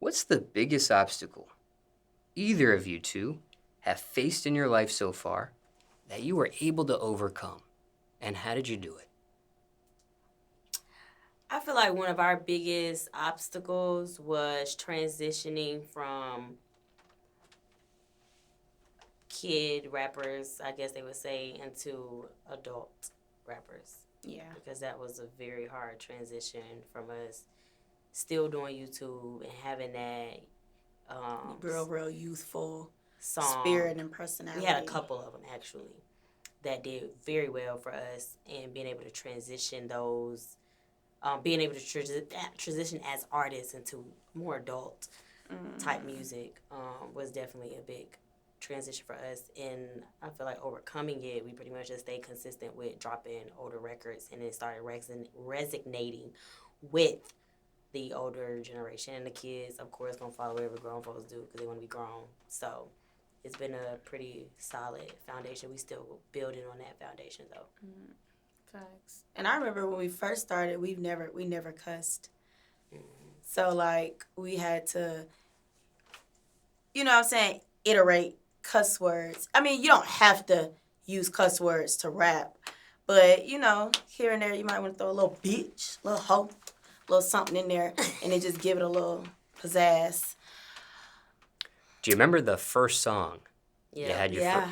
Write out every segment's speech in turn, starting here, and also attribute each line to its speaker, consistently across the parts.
Speaker 1: What's the biggest obstacle either of you two have faced in your life so far that you were able to overcome? And how did you do it?
Speaker 2: I feel like one of our biggest obstacles was transitioning from kid rappers, I guess they would say, into adult rappers.
Speaker 3: Yeah.
Speaker 2: Because that was a very hard transition from us still doing YouTube and having that
Speaker 3: real youthful
Speaker 2: song.
Speaker 3: Spirit and personality.
Speaker 2: We had a couple of them actually that did very well for us, and being able to transition those, being able to transition as artists into more adult type music was definitely a big transition for us. And I feel like overcoming it, we pretty much just stayed consistent with dropping older records, and it started resonating with the older generation, and the kids, of course, gonna follow whatever grown folks do because they want to be grown. So it's been a pretty solid foundation. We still building on that foundation though.
Speaker 3: Facts. And I remember when we first started, we never cussed. So like we had to, you know what I'm saying, iterate cuss words. I mean, you don't have to use cuss words to rap, but you know, here and there you might want to throw a little bitch, a little hoe, a little something in there, and then just give it a little pizzazz.
Speaker 1: Do you remember the first song
Speaker 2: Yeah.
Speaker 1: you had your
Speaker 3: Yeah.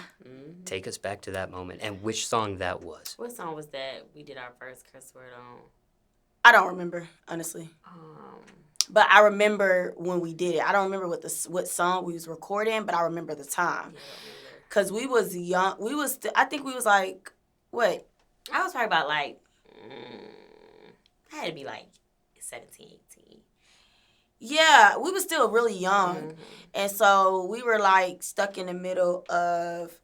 Speaker 1: Take us back to that moment, and which song that was?
Speaker 2: What song was that we did our first curse word on?
Speaker 3: I don't remember, honestly. But I remember when we did it. I don't remember what song we was recording, but I remember the time. Because we was young. I think we was like, what?
Speaker 2: I was probably about like, I had to be like 17, 18.
Speaker 3: Yeah, we was still really young. And so we were like stuck in the middle of...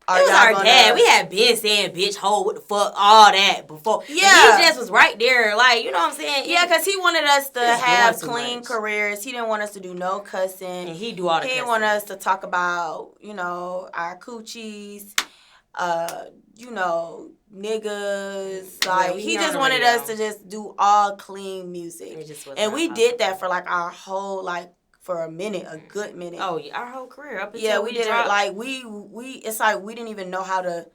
Speaker 2: It was our dad. We had been saying bitch, hoe, what the fuck, all that before.
Speaker 3: Yeah.
Speaker 2: And he just was right there. Like, you know what I'm saying?
Speaker 3: Yeah, because he wanted us to have clean careers. He didn't want us to do no cussing.
Speaker 2: And he do all the cussing.
Speaker 3: He didn't want us to talk about, you know, our coochies, you know, niggas. Like, he just wanted us to just do all clean music. And we did that for, like, our whole, like, for a minute, a good minute.
Speaker 2: Oh, yeah, our whole career. Up until
Speaker 3: we did it. Like, we it's like we didn't even know how to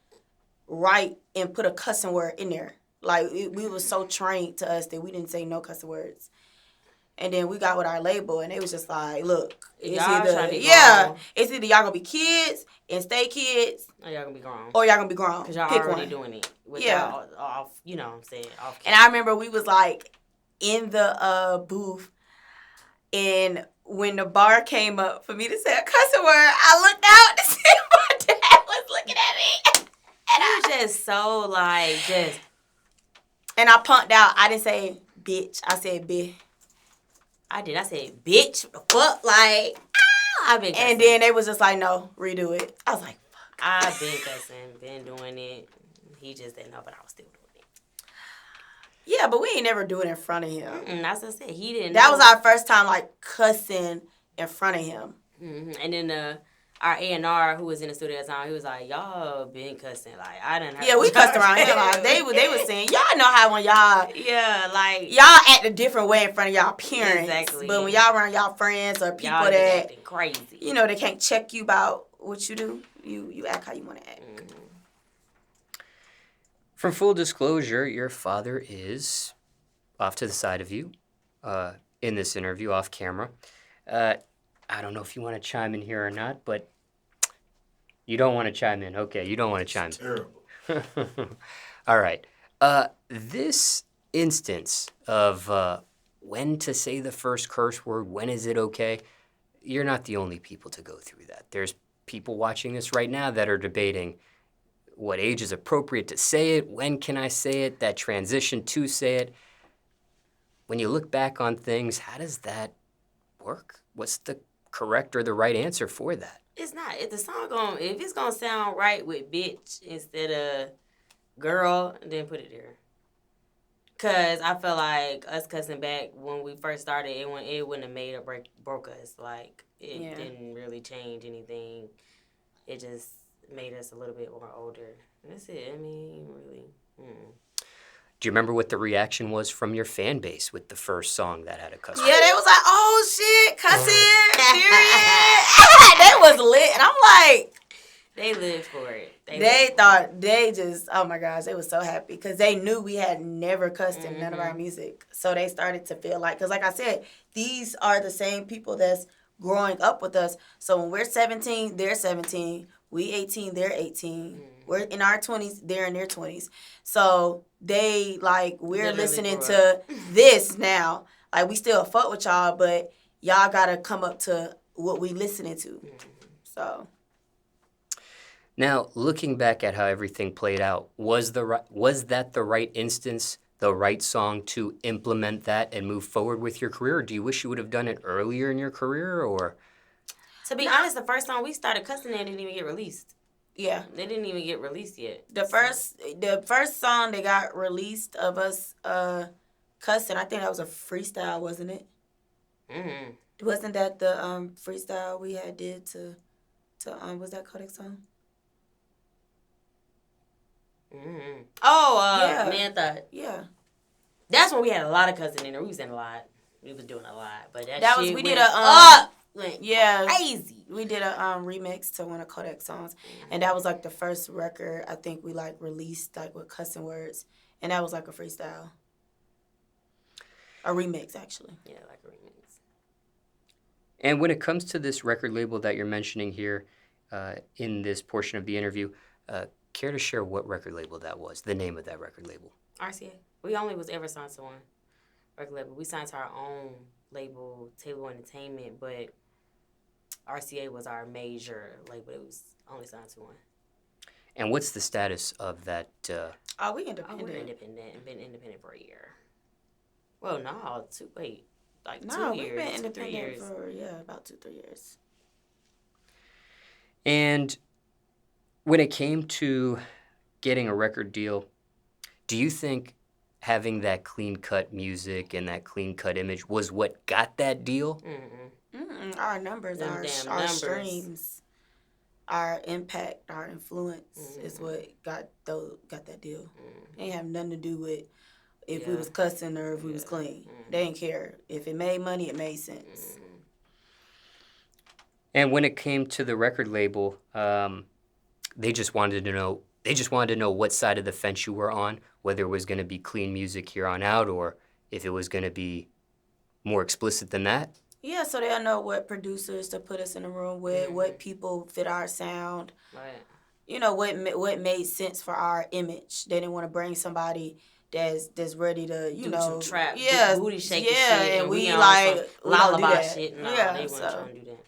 Speaker 3: write and put a cussing word in there. Like, we was so trained to us that we didn't say no cussing words. And then we got with our label, and it was just like, look, it's either y'all gonna be kids and stay kids,
Speaker 2: or y'all gonna be grown.
Speaker 3: Because
Speaker 2: y'all already doing it. Off, you know what I'm saying, off camera.
Speaker 3: And I remember we was like in the booth, and when the bar came up for me to say a cussing word, I looked out to see my dad was looking at me.
Speaker 2: And I was just so like,
Speaker 3: And I punked out. I didn't say bitch. I said bitch.
Speaker 2: I did. I said bitch. What the fuck? Like, I've been cussing.
Speaker 3: And then they was just like, no, redo it. I was like, fuck.
Speaker 2: I've been cussing, been doing it. He just didn't know, but I was still doing it.
Speaker 3: Yeah, but we ain't never do it in front of him.
Speaker 2: That's what I said. He didn't.
Speaker 3: That was our first time like cussing in front of him.
Speaker 2: And then our A&R who was in the studio at the time, he was like, y'all been cussing. Like, I didn't.
Speaker 3: Yeah, we cussed around him. Like, they were saying, y'all know how when y'all.
Speaker 2: Yeah, like.
Speaker 3: Y'all act a different way in front of y'all parents.
Speaker 2: Exactly.
Speaker 3: But when y'all around y'all friends or people
Speaker 2: y'all
Speaker 3: that
Speaker 2: acting crazy,
Speaker 3: you know, they can't check you about what you do. You act how you want to act.
Speaker 1: For full disclosure, your father is off to the side of you in this interview, off camera. I don't know if you want to chime in here or not, but you don't want to chime in. Okay, you don't want to chime in. Terrible. All right. This instance of when to say the first curse word, when is it okay, you're not the only people to go through that. There's people watching this right now that are debating what age is appropriate to say it, when can I say it, that transition to say it. When you look back on things, how does that work? What's the correct or the right answer for that?
Speaker 2: It's not. If it's gonna sound right with bitch instead of girl, then put it there. Cause I feel like us cussing back when we first started, it wouldn't have made or broke us. Like it didn't really change anything. It just made us a little bit more older. And that's it. I mean, really.
Speaker 1: Do you remember what the reaction was from your fan base with the first song that had a cuss word?
Speaker 3: Yeah, they was like, oh shit, cussing, period. They was lit. And I'm like,
Speaker 2: They lived for it.
Speaker 3: They thought they just, oh my gosh, they was so happy because they knew we had never cussed in none of our music. So they started to feel like, because like I said, these are the same people that's growing up with us. So when we're 17, they're 17. We 18, they're 18. We're in our 20s, they're in their 20s. So they, like, we're
Speaker 2: Literally
Speaker 3: listening
Speaker 2: grew
Speaker 3: to this now. Like, we still fuck with y'all, but y'all got to come up to what we listening to. So...
Speaker 1: Now, looking back at how everything played out, was that the right instance, the right song to implement that and move forward with your career? Or do you wish you would have done it earlier in your career, or?
Speaker 2: To be honest, the first time we started cussing, it didn't even get released.
Speaker 3: Yeah.
Speaker 2: They didn't even get released yet.
Speaker 3: The first song that got released of us cussing, I think that was a freestyle, wasn't it?
Speaker 2: Mm-hmm.
Speaker 3: Wasn't that the freestyle we had did to was that Kodak song?
Speaker 2: Mm-hmm. Oh,
Speaker 3: Yeah.
Speaker 2: Man Thought.
Speaker 3: Yeah.
Speaker 2: That's when we had a lot of cussing in there. We was in a lot. We was doing a lot. But that
Speaker 3: That
Speaker 2: shit
Speaker 3: was, we
Speaker 2: went
Speaker 3: did a
Speaker 2: up. Went
Speaker 3: yeah,
Speaker 2: crazy.
Speaker 3: we did a remix to one of Kodak songs, and that was like the first record I think we like released like with cussing words, and that was like a freestyle, a remix actually.
Speaker 2: Yeah, like a remix.
Speaker 1: And when it comes to this record label that you're mentioning here in this portion of the interview, care to share what record label that was, the name of that record label?
Speaker 2: RCA. We only was ever signed to one record label. We signed to our own label, Table Entertainment, but RCA was our major label. It was only signed to one.
Speaker 1: And what's the status of that?
Speaker 3: We
Speaker 2: Oh,
Speaker 3: independent.
Speaker 2: we're independent. Been independent for a year. Well, no, 2
Speaker 3: No, we've
Speaker 2: years,
Speaker 3: been
Speaker 2: 2-3
Speaker 3: independent
Speaker 2: years.
Speaker 3: for about 2-3 years.
Speaker 1: And when it came to getting a record deal, do you think having that clean-cut music and that clean-cut image was what got that deal?
Speaker 3: Our numbers,
Speaker 2: Them
Speaker 3: our
Speaker 2: damn
Speaker 3: our
Speaker 2: numbers.
Speaker 3: streams, our impact, our influence is what got that deal. It ain't have nothing to do with if we
Speaker 2: Yeah.
Speaker 3: was cussing or if we was clean. They didn't care. If it made money, it made sense.
Speaker 1: And when it came to the record label, they just wanted to know. They just wanted to know what side of the fence you were on, whether it was going to be clean music here on out, or if it was going to be more explicit than that.
Speaker 3: Yeah, so they'll know what producers to put us in the room with, what people fit our sound.
Speaker 2: Right.
Speaker 3: You know, what made sense for our image. They didn't want to bring somebody that's ready to, you
Speaker 2: Do
Speaker 3: know,
Speaker 2: some trap,
Speaker 3: yeah,
Speaker 2: booty shaking
Speaker 3: yeah,
Speaker 2: shit,
Speaker 3: and
Speaker 2: we
Speaker 3: we
Speaker 2: on
Speaker 3: like
Speaker 2: some
Speaker 3: we don't do
Speaker 2: lullaby
Speaker 3: that.
Speaker 2: shit. No,
Speaker 3: yeah,
Speaker 2: they weren't
Speaker 3: so.
Speaker 2: trying to do that.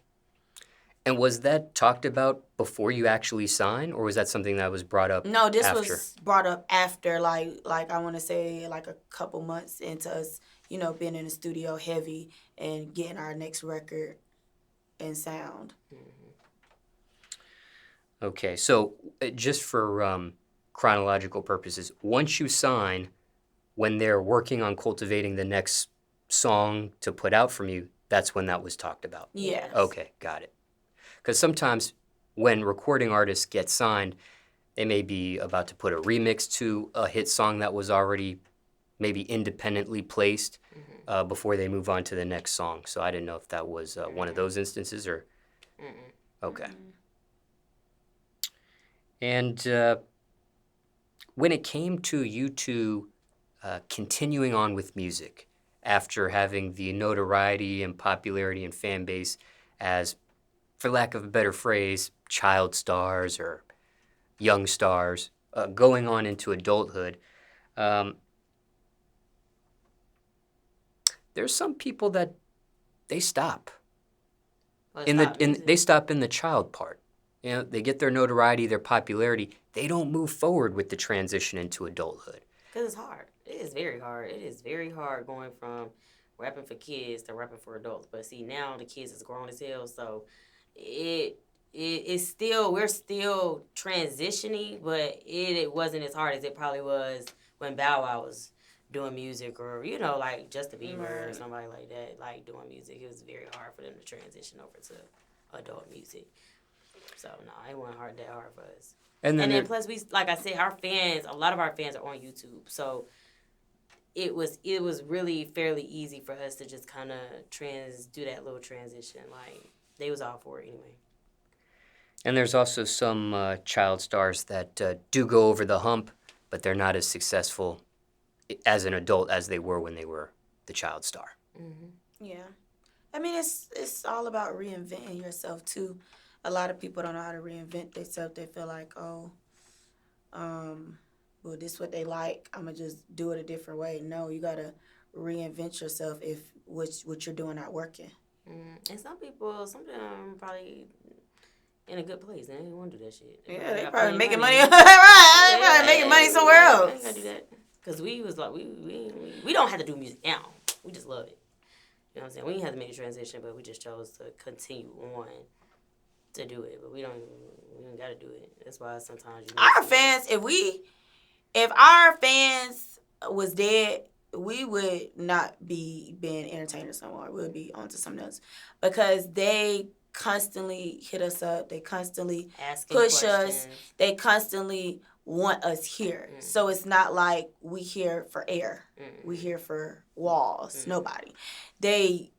Speaker 1: And was that talked about before you actually signed, or was that something that was brought up
Speaker 3: No, this
Speaker 1: after?
Speaker 3: was brought up after, like I want to say, like a couple months into us, you know, being in the studio heavy and getting our next record and sound.
Speaker 1: Okay, so just for chronological purposes, once you sign, when they're working on cultivating the next song to put out from you, that's when that was talked about.
Speaker 3: Yeah.
Speaker 1: Okay, got it. Because sometimes when recording artists get signed, they may be about to put a remix to a hit song that was already maybe independently placed before they move on to the next song. So I didn't know if that was one of those instances or... Okay. And when it came to you two continuing on with music after having the notoriety and popularity and fan base as, for lack of a better phrase, child stars or young stars, going on into adulthood, there's some people that they stop. They stop in the child part. You know, they get their notoriety, their popularity. They don't move forward with the transition into adulthood.
Speaker 2: Because it's hard. It is very hard. It is very hard going from rapping for kids to rapping for adults. But see, now the kids is grown as hell, so it's still, we're still transitioning, but it wasn't as hard as it probably was when Bow Wow was doing music, or, you know, like Justin Bieber or somebody like that, like doing music. It was very hard for them to transition over to adult music. So no, it wasn't that hard for us. And then plus, we, like I said, our fans, a lot of our fans are on YouTube. So it was really fairly easy for us to just kind of do that little transition. Like they was all for it anyway.
Speaker 1: And there's also some child stars that do go over the hump, but they're not as successful as an adult as they were when they were the child star.
Speaker 2: Mm-hmm.
Speaker 3: Yeah. I mean, it's all about reinventing yourself, too. A lot of people don't know how to reinvent themselves. They feel like, oh, well, this is what they like. I'm going to just do it a different way. No, you got to reinvent yourself if what you're doing not working.
Speaker 2: And some of them probably in a good place. They don't want to do that shit.
Speaker 3: Yeah, they probably making money. Right. They probably making money somewhere else.
Speaker 2: I ain't gonna do that. Because we was like, we don't have to do music now. We just love it. You know what I'm saying? We didn't have to make a transition, but we just chose to continue on to do it. But we don't got to do it. That's why sometimes
Speaker 3: our fans, if our fans was dead, we would not be being entertainers no more. We'll be on to something else. Because they constantly hit us up. They constantly push us. They constantly want us here. So it's not like we here for air. We here for walls. Nobody. They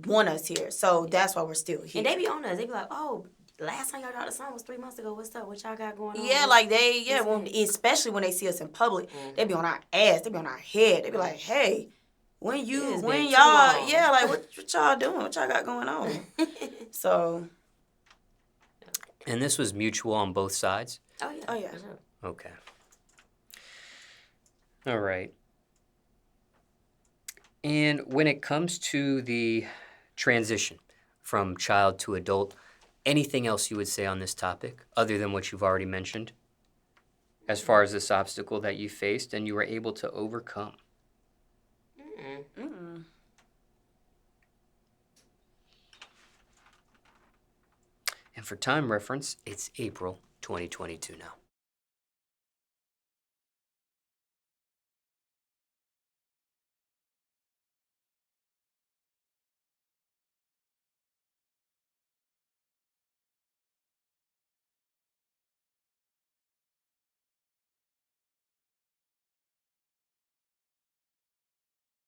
Speaker 3: want us here. So that's why we're still here.
Speaker 2: And they be on us. They be like, oh, last time y'all dropped a song was 3 months ago. What's up? What y'all got going on?
Speaker 3: Yeah, like especially when they see us in public, they be on our ass. They be on our head. They be like, hey, when y'all, like what y'all doing? What y'all got going on? So.
Speaker 1: And this was mutual on both sides?
Speaker 2: Oh, yeah.
Speaker 3: Oh, yeah.
Speaker 2: Sure.
Speaker 1: Okay. All right. And when it comes to the transition from child to adult, anything else you would say on this topic other than what you've already mentioned as far as this obstacle that you faced and you were able to overcome? And for time reference, it's April 2022 now.